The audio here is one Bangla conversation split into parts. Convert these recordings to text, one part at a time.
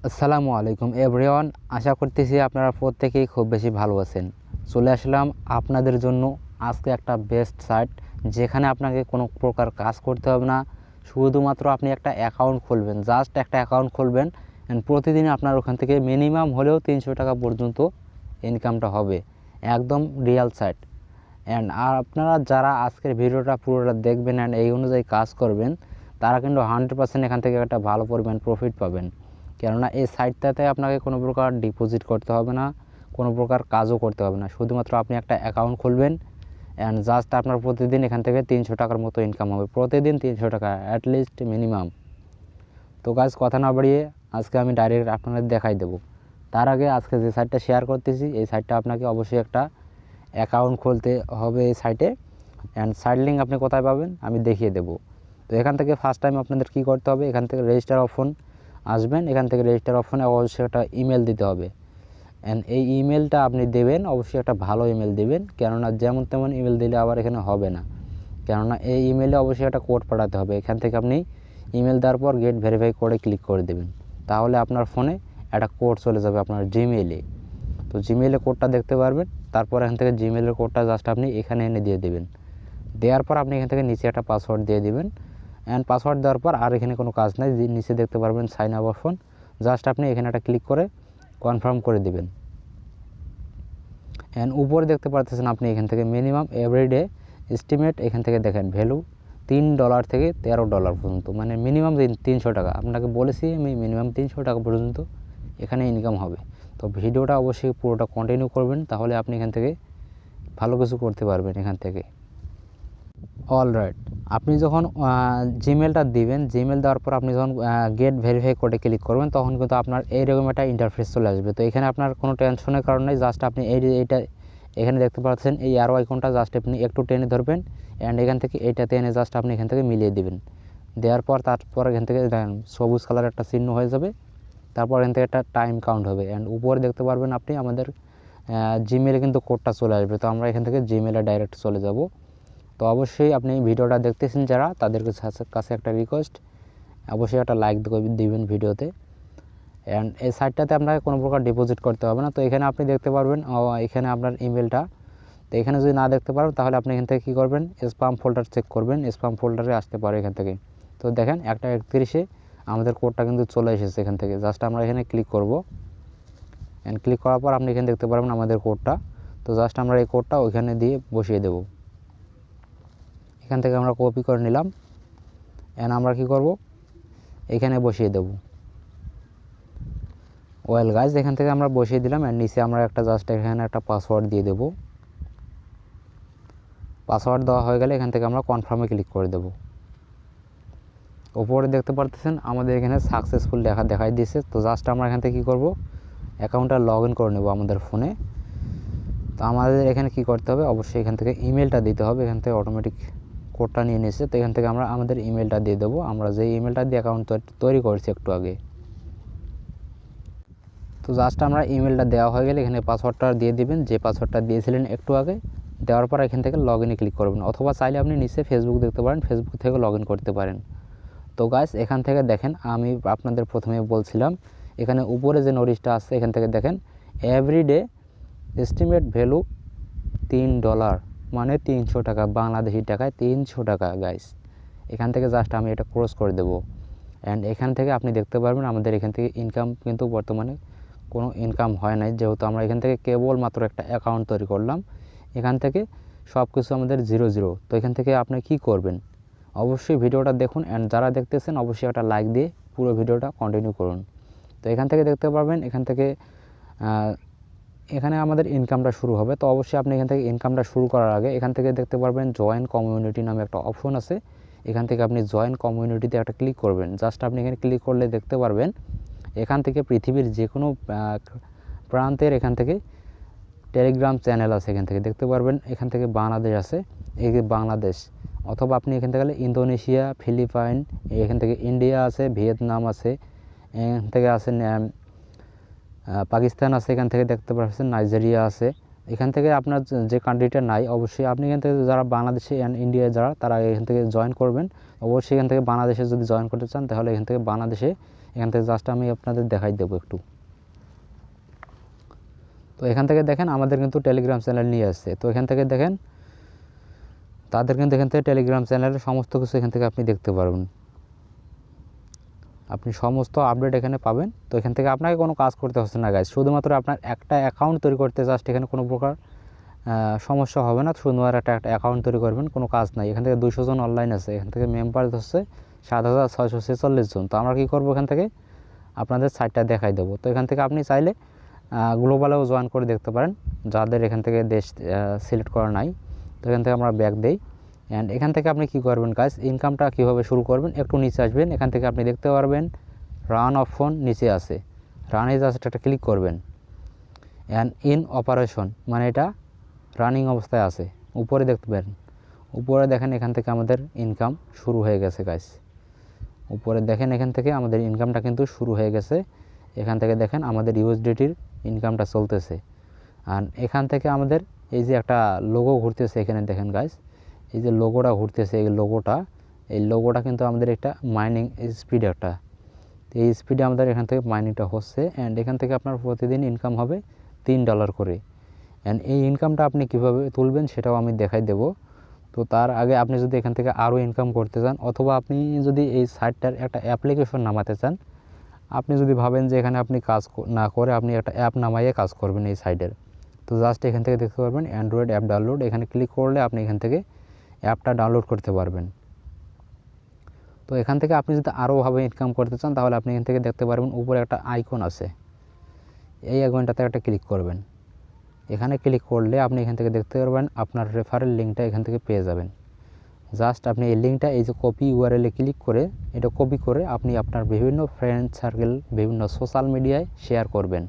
আসসালামু আলাইকুম এভরিওয়ান, আশা করতেছি আপনারা প্রত্যেকেই খুব বেশি ভালো আছেন। চলে আসলাম আপনাদের জন্য আজকে একটা বেস্ট সাইট, যেখানে আপনাকে কোনো প্রকার কাজ করতে হবে না। শুধুমাত্র আপনি একটা অ্যাকাউন্ট খুলবেন, জাস্ট একটা অ্যাকাউন্ট খুলবেন অ্যান্ড প্রতিদিন আপনার ওখান থেকে মিনিমাম হলেও 300 টাকা পর্যন্ত ইনকামটা হবে। একদম রিয়েল সাইট। অ্যান্ড আপনারা যারা আজকের ভিডিওটা পুরোটা দেখবেন অ্যান্ড এই অনুযায়ী কাজ করবেন, তারা কিন্তু 100% এখান থেকে একটা ভালো পরিমাণ প্রফিট পাবেন। কেননা এই সাইটটাতে আপনাকে কোনো প্রকার ডিপোজিট করতে হবে না, কোনো প্রকার কাজও করতে হবে না। শুধুমাত্র আপনি একটা অ্যাকাউন্ট খুলবেন অ্যান্ড জাস্ট আপনার প্রতিদিন এখান থেকে 300 টাকার মতো ইনকাম হবে। প্রতিদিন 300 টাকা অ্যাটলিস্ট মিনিমাম। তো গাইস, কথা না বাড়িয়ে আজকে আমি ডাইরেক্ট আপনাদের দেখাই দেবো। তার আগে আজকে যে সাইটটা শেয়ার করতেছি, এই সাইটটা আপনাকে অবশ্যই একটা অ্যাকাউন্ট খুলতে হবে এই সাইটে। অ্যান্ড সাইট লিঙ্ক আপনি কোথায় পাবেন আমি দেখিয়ে দেবো। তো এখান থেকে ফার্স্ট টাইম আপনাদের কী করতে হবে, এখান থেকে রেজিস্টার অপশন আসবেন। এখান থেকে রেজিস্টার অপশনে অবশ্যই একটা ইমেল দিতে হবে। অ্যান্ড এই ইমেলটা আপনি দেবেন, অবশ্যই একটা ভালো ইমেল দেবেন, কেননা যেমন তেমন ইমেল দিলে আবার এখানে হবে না। কেননা এই ইমেলে অবশ্যই একটা কোড পাঠাতে হবে। এখান থেকে আপনি ইমেল দেওয়ার পর গেট ভেরিফাই করে ক্লিক করে দেবেন, তাহলে আপনার ফোনে একটা কোড চলে যাবে আপনার জিমেইলে। তো জিমেইলে কোডটা দেখতে পারবেন। তারপর এখান থেকে জিমেইলের কোডটা জাস্ট আপনি এখানে এনে দিয়ে দেবেন। দেওয়ার পর আপনি এখান থেকে নিচে একটা পাসওয়ার্ড দিয়ে দেবেন। অ্যান্ড পাসওয়ার্ড দেওয়ার পর আর এখানে কোনো কাজ নাই, নিচে দেখতে পারবেন সাইন আপ অপশন, জাস্ট আপনি এখানে একটা ক্লিক করে কনফার্ম করে দেবেন। অ্যান্ড উপরে দেখতে পারতেছেন আপনি এখান থেকে মিনিমাম এভরিডে এস্টিমেট এখান থেকে দেখেন ভ্যালু $3 থেকে $13 পর্যন্ত, মানে মিনিমাম 300 টাকা। আপনাকে বলেছি আমি মিনিমাম 300 টাকা পর্যন্ত এখানে ইনকাম হবে। তো ভিডিওটা অবশ্যই পুরোটা কন্টিনিউ করবেন, তাহলে আপনি এখান থেকে ভালো কিছু করতে পারবেন এখান থেকে। অলরাইট, আপনি যখন জিমেলটা দিবেন, জিমেল দেওয়ার পর আপনি যখন গেট ভেরিফাই কোডে ক্লিক করবেন, তখন কিন্তু আপনার এইরকম একটা ইন্টারফেস চলে আসবে। তো এখানে আপনার কোনো টেনশনের কারণ নেই, জাস্ট আপনি এইটা এখানে দেখতে পাচ্ছেন এই অ্যারো আইকনটা জাস্ট আপনি একটু টেনে ধরবেন অ্যান্ড এখান থেকে এইটাতে এনে জাস্ট আপনি এখান থেকে মিলিয়ে দেবেন। দেওয়ার পর তারপর এখান থেকে সবুজ কালার একটা চিহ্ন হয়ে যাবে। তারপর এখান থেকে একটা টাইম কাউন্ট হবে অ্যান্ড উপরে দেখতে পারবেন আপনি আমাদের জিমেলে কিন্তু কোডটা চলে আসবে। তো আমরা এখান থেকে জিমেলে ডাইরেক্ট চলে যাব। তো অবশ্যই আপনি ভিডিওটা দেখতেছেন যারা, তাদের কাছে একটা রিকোয়েস্ট, অবশ্যই একটা লাইক দিবেন ভিডিওতে। অ্যান্ড এই সাইটটাতে আপনাকে কোনো প্রকার ডিপোজিট করতে হবে না। তো এখানে আপনি দেখতে পারবেন এখানে আপনার ইমেলটা। তো এখানে যদি না দেখতে পারেন, তাহলে আপনি এখান থেকে কী করবেন, স্প্যাম ফোল্ডার চেক করবেন, স্প্যাম ফোল্ডারে আসতে পারে এখান থেকে। তো দেখেন 1:31 আমাদের কোডটা কিন্তু চলে এসেছে এখান থেকে। জাস্ট আমরা এখানে ক্লিক করব অ্যান্ড ক্লিক করার পর আপনি এখানে দেখতে পারবেন আমাদের কোডটা। তো জাস্ট আমরা এই কোডটা ওইখানে দিয়ে বসিয়ে দেব। এখান থেকে আমরা কপি করে নিলাম অ্যান্ড আমরা কি করব, এখানে বসিয়ে দেব। ওয়েল গাইজ, এখান থেকে আমরা বসিয়ে দিলাম অ্যান্ড নিচে আমরা একটা জাস্ট এখানে একটা পাসওয়ার্ড দিয়ে দেব। পাসওয়ার্ড দেওয়া হয়ে গেলে এখান থেকে আমরা কনফার্মে ক্লিক করে দেব। ওপরে দেখতে পারতেছেন আমাদের এখানে সাকসেসফুল দেখাই দিয়েছে। তো জাস্ট আমরা এখান থেকে কী করব, অ্যাকাউন্টটা লগ ইন করে নেব আমাদের ফোনে। তো আমাদের এখানে কি করতে হবে, অবশ্যই এখান থেকে ইমেলটা দিতে হবে। এখান থেকে অটোমেটিক কোডটা নিয়ে নিয়েছে। তো এখান থেকে আমরা আমাদের ইমেলটা দিয়ে দেবো, আমরা যে ইমেলটা দিয়ে অ্যাকাউন্ট তৈরি করেছি একটু আগে। তো জাস্ট আমরা ইমেলটা দেওয়া হয়ে গেলে এখানে পাসওয়ার্ডটা দিয়ে দিবেন, যে পাসওয়ার্ডটা দিয়েছিলেন একটু আগে। দেওয়ার পর এখান থেকে লগ ইনে ক্লিক করবেন, অথবা চাইলে আপনি নিচে ফেসবুক দেখতে পারেন, ফেসবুক থেকে লগ ইন করতে পারেন। তো গাইস, এখান থেকে দেখেন আমি আপনাদের প্রথমে বলছিলাম, এখানে উপরে যে নোটিশটা আছে এখান থেকে দেখেন এভরিডে এস্টিমেট ভ্যালু $3, মানে 300 টাকা, বাংলাদেশি টাকায় 300 টাকা গাইস। এখান থেকে জাস্ট আমি এটা ক্রস করে দেবো অ্যান্ড এখান থেকে আপনি দেখতে পারবেন আমাদের এখান থেকে ইনকাম কিন্তু বর্তমানে কোনো ইনকাম হয় নাই, যেহেতু আমরা এখান থেকে কেবলমাত্র একটা অ্যাকাউন্ট তৈরি করলাম। এখান থেকে সব কিছু আমাদের 0 তো এখান থেকে আপনি কি করবেন, অবশ্যই ভিডিওটা দেখুন অ্যান্ড যারা দেখতেছেন অবশ্যই একটা লাইক দিয়ে পুরো ভিডিওটা কন্টিনিউ করুন। তো এখান থেকে দেখতে পারবেন এখান থেকে এখানে আমাদের ইনকামটা শুরু হবে। তো অবশ্যই আপনি এখান থেকে ইনকামটা শুরু করার আগে এখান থেকে দেখতে পারবেন জয়েন কমিউনিটি নামে একটা অপশন আছে। এখান থেকে আপনি জয়েন কমিউনিটিতে একটা ক্লিক করবেন। জাস্ট আপনি এখানে ক্লিক করলে দেখতে পারবেন এখান থেকে পৃথিবীর যে কোনো প্রান্তের এখান থেকে টেলিগ্রাম চ্যানেল আছে। এখান থেকে দেখতে পারবেন এখান থেকে বাংলাদেশ আছে, এই বাংলাদেশ, অথবা আপনি এখান থেকে গেলে ইন্দোনেশিয়া, ফিলিপাইন, এখান থেকে ইন্ডিয়া আছে, ভিয়েতনাম আছে, এখান থেকে আছে পাকিস্তান আছে, এখান থেকে দেখতে পাচ্ছেন নাইজেরিয়া আছে। এখান থেকে আপনার যে কান্ট্রিটা নাই, অবশ্যই আপনি এখান থেকে যারা বাংলাদেশে অ্যান্ড ইন্ডিয়া যারা, তারা এখান থেকে জয়েন করবেন। অবশ্যই এখান থেকে বাংলাদেশে যদি জয়েন করতে চান, তাহলে এখান থেকে বাংলাদেশে এখান থেকে জাস্ট আমি আপনাদের দেখাই দেবো একটু। তো এখান থেকে দেখেন আমাদের কিন্তু টেলিগ্রাম চ্যানেল নিয়ে আসছে। তো এখান থেকে দেখেন তাদের কিন্তু এখান থেকে টেলিগ্রাম চ্যানেলের সমস্ত কিছু এখান থেকে আপনি দেখতে পারবেন, আপনি সমস্ত আপডেট এখানে পাবেন। তো এখান থেকে আপনাকে কোনো কাজ করতে হচ্ছে না গাইজ, শুধুমাত্র আপনার একটা অ্যাকাউন্ট তৈরি করতে জাস্ট এখানে কোনো প্রকার সমস্যা হবে না, শুধুমাত্র একটা অ্যাকাউন্ট তৈরি করবেন, কোনো কাজ নাই। এখান থেকে 200 জন অনলাইন আছে, এখান থেকে মেম্বার হচ্ছে 7646 জন। তো আমরা কী করবো, এখান থেকে আপনাদের সাইটটা দেখাই দেবো। তো এখান থেকে আপনি চাইলে গ্লোবালেও জয়েন করে দেখতে পারেন, যাদের এখান থেকে দেশ সিলেক্ট করা নাই। তো এখান থেকে আমরা ব্যাক দেই। অ্যান্ড এখান থেকে আপনি কী করবেন কাজ, ইনকামটা কীভাবে শুরু করবেন, একটু নিচে আসবেন, এখান থেকে আপনি দেখতে পারবেন রান অপশন নিচে আছে, রানে জাস্ট একটা ক্লিক করবেন। অ্যান্ড ইন অপারেশন মানে এটা রানিং অবস্থায় আছে, উপরে দেখতে পারেন, উপরে দেখেন এখান থেকে আমাদের ইনকাম শুরু হয়ে গেছে গাইস। উপরে দেখেন এখান থেকে আমাদের ইনকামটা কিন্তু শুরু হয়ে গেছে। এখান থেকে দেখেন আমাদের ইউএসডিটির ইনকামটা চলতেছে। আর এখান থেকে আমাদের এই যে একটা লোগো ঘুরতেছে, এখানে দেখেন গাইস, এই যে লোগোটা ঘুরতেছে, এই লোগোটা কিন্তু আমাদের একটা মাইনিং স্পিড একটা, এই স্পিডে আমাদের এখান থেকে মাইনিংটা হচ্ছে। অ্যান্ড এখান থেকে আপনার প্রতিদিন ইনকাম হবে $3 করে। অ্যান্ড এই ইনকামটা আপনি কীভাবে তুলবেন সেটাও আমি দেখাই দেব। তো তার আগে আপনি যদি এখান থেকে আরও ইনকাম করতে চান, অথবা আপনি যদি এই সাইটটার একটা অ্যাপ্লিকেশন নামাতে চান, আপনি যদি ভাবেন যে এখানে আপনি কাজ না করে আপনি একটা অ্যাপ নামাইয়ে কাজ করবেন এই সাইটের, তো জাস্ট এখান থেকে দেখতে পারবেন অ্যান্ড্রয়েড অ্যাপ ডাউনলোড, এখানে ক্লিক করলে আপনি এখান থেকে অ্যাপটা ডাউনলোড করতে পারবেন। তো এখান থেকে আপনি যদি আরোভাবে ইনকাম করতে চান, তাহলে আপনি এখান থেকে দেখতে পারবেন উপরে একটা আইকন আছে, এই আইকনটাতে একটা ক্লিক করবেন। এখানে ক্লিক করলে আপনি এখান থেকে দেখতে পারবেন আপনার রেফারেল লিঙ্কটা এখান থেকে পেয়ে যাবেন। জাস্ট আপনি এই লিঙ্কটা এই যে কপি ইউআরএলে ক্লিক করে এটা কপি করে আপনি আপনার বিভিন্ন ফ্রেন্ড সার্কেল, বিভিন্ন সোশ্যাল মিডিয়ায় শেয়ার করবেন,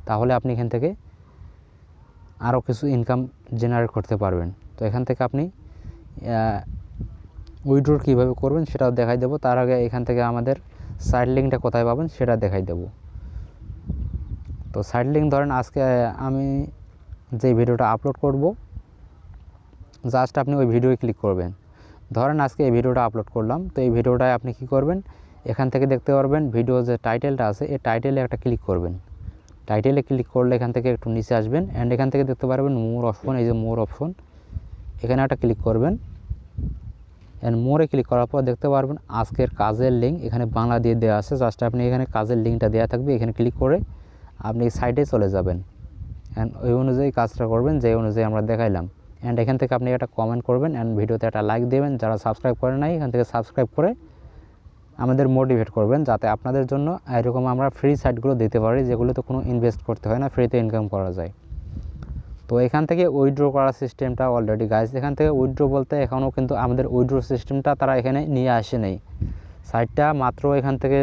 তাহলে আপনি এখান থেকে আরও কিছু ইনকাম জেনারেট করতে পারবেন। তো এখান থেকে আপনি উইথড্র কীভাবে করবেন সেটাও দেখাই দেবো। তার আগে এখান থেকে আমাদের সাইড লিঙ্কটা কোথায় পাবেন সেটা দেখাই দেবো। তো সাইড লিঙ্ক ধরেন আজকে আমি যে ভিডিওটা আপলোড করব, জাস্ট আপনি ওই ভিডিওয় ক্লিক করবেন। ধরেন আজকে এই ভিডিওটা আপলোড করলাম, তো এই ভিডিওটায় আপনি কি করবেন, এখান থেকে দেখতে পারবেন ভিডিও যে টাইটেলটা আছে, এই টাইটেলে একটা ক্লিক করবেন। টাইটেলে ক্লিক করলে এখান থেকে একটু নিচে আসবেন, অ্যান্ড এখান থেকে দেখতে পারবেন মোর অপশন, এই যে মোর অপশন, এখানে একটা ক্লিক করবেন। অ্যান্ড মোরে ক্লিক করার পর দেখতে পারবেন আজকের কাজের লিঙ্ক এখানে বাংলা দিয়ে দেওয়া আছে, জাস্ট আপনি এখানে কাজের লিঙ্কটা দেওয়া থাকবে, এখানে ক্লিক করে আপনি সাইটে চলে যাবেন। অ্যান্ড ওই অনুযায়ী কাজটা করবেন যে অনুযায়ী আমরা দেখাইলাম। অ্যান্ড এখান থেকে আপনি একটা কমেন্ট করবেন, অ্যান্ড ভিডিওতে একটা লাইক দেবেন। যারা সাবস্ক্রাইব করেন নাই এখান থেকে সাবস্ক্রাইব করে আমাদের মোটিভেট করবেন, যাতে আপনাদের জন্য এরকম আমরা ফ্রি সাইটগুলো দিতে পারি, যেগুলোতে কোনো ইনভেস্ট করতে হয় না, ফ্রিতে ইনকাম করা যায়। তো এখান থেকে উইথড্র করার সিস্টেমটা অলরেডি গাইজ, এখান থেকে উইথড্র বলতে এখনও কিন্তু আমাদের উইথড্র সিস্টেমটা তারা এখানে নিয়ে আসে নেই, সাইটটা মাত্র এখান থেকে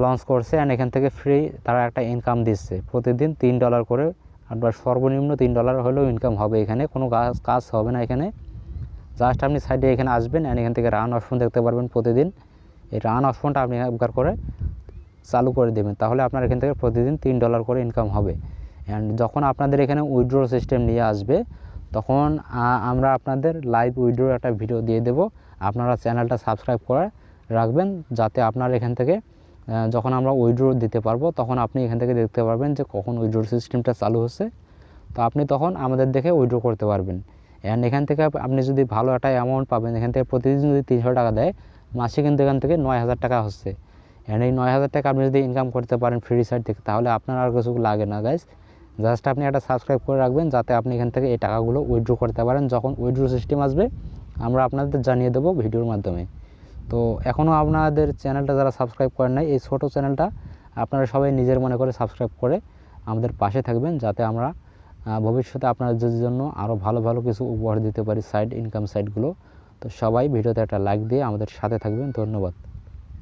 লঞ্চ করছে। অ্যান্ড এখান থেকে ফ্রি তারা একটা ইনকাম দিচ্ছে, প্রতিদিন $3 করে, আর সর্বনিম্ন $3 হলেও ইনকাম হবে। এখানে কোনো কাজ হবে না, এখানে জাস্ট আপনি সাইডে এখানে আসবেন, অ্যান্ড এখান থেকে রান অপশন দেখতে পারবেন প্রতিদিন, এই রান অপশনটা আপনি একবার করে চালু করে দেবেন, তাহলে আপনার এখান থেকে প্রতিদিন $3 করে ইনকাম হবে। অ্যান্ড যখন আপনাদের এখানে উইথড্র সিস্টেম নিয়ে আসবে, তখন আমরা আপনাদের লাইভ উইথড্র একটা ভিডিও দিয়ে দেব, আপনারা চ্যানেলটা সাবস্ক্রাইব করে রাখবেন, যাতে আপনার এখান থেকে যখন আমরা উইথড্র দিতে পারবো, তখন আপনি এখান থেকে দেখতে পারবেন যে কখন উইথড্র সিস্টেমটা চালু হচ্ছে, তো আপনি তখন আমাদের দেখে উইথড্র করতে পারবেন। অ্যান্ড এখান থেকে আপনি যদি ভালো একটা অ্যামাউন্ট পাবেন, এখান থেকে প্রতিদিন যদি $300 দেয়, মাসে কিন্তু এখান থেকে 9,000 টাকা হচ্ছে। অ্যান্ড এই 9,000 টাকা আপনি যদি ইনকাম করতে পারেন ফ্রি সাইট থেকে, তাহলে আপনার আর কিছু লাগে না গাইজ, জাস্ট আপনি একটা সাবস্ক্রাইব করে রাখবেন, যাতে আপনি এখান থেকে এই টাকাগুলো উইথড্র করতে পারেন। যখন উইথড্র সিস্টেম আসবে আমরা আপনাদের জানিয়ে দেবো ভিডিওর মাধ্যমে। তো এখনও আপনাদের চ্যানেলটা যারা সাবস্ক্রাইব করেন নাই, এই ছোটো চ্যানেলটা আপনারা সবাই নিজের মনে করে সাবস্ক্রাইব করে আমাদের পাশে থাকবেন, যাতে আমরা ভবিষ্যতে আপনাদের জন্য আরও ভালো ভালো কিছু উপহার দিতে পারি, সাইড ইনকাম সাইটগুলো। তো সবাই ভিডিওতে একটা লাইক দিয়ে আমাদের সাথে থাকবেন। ধন্যবাদ।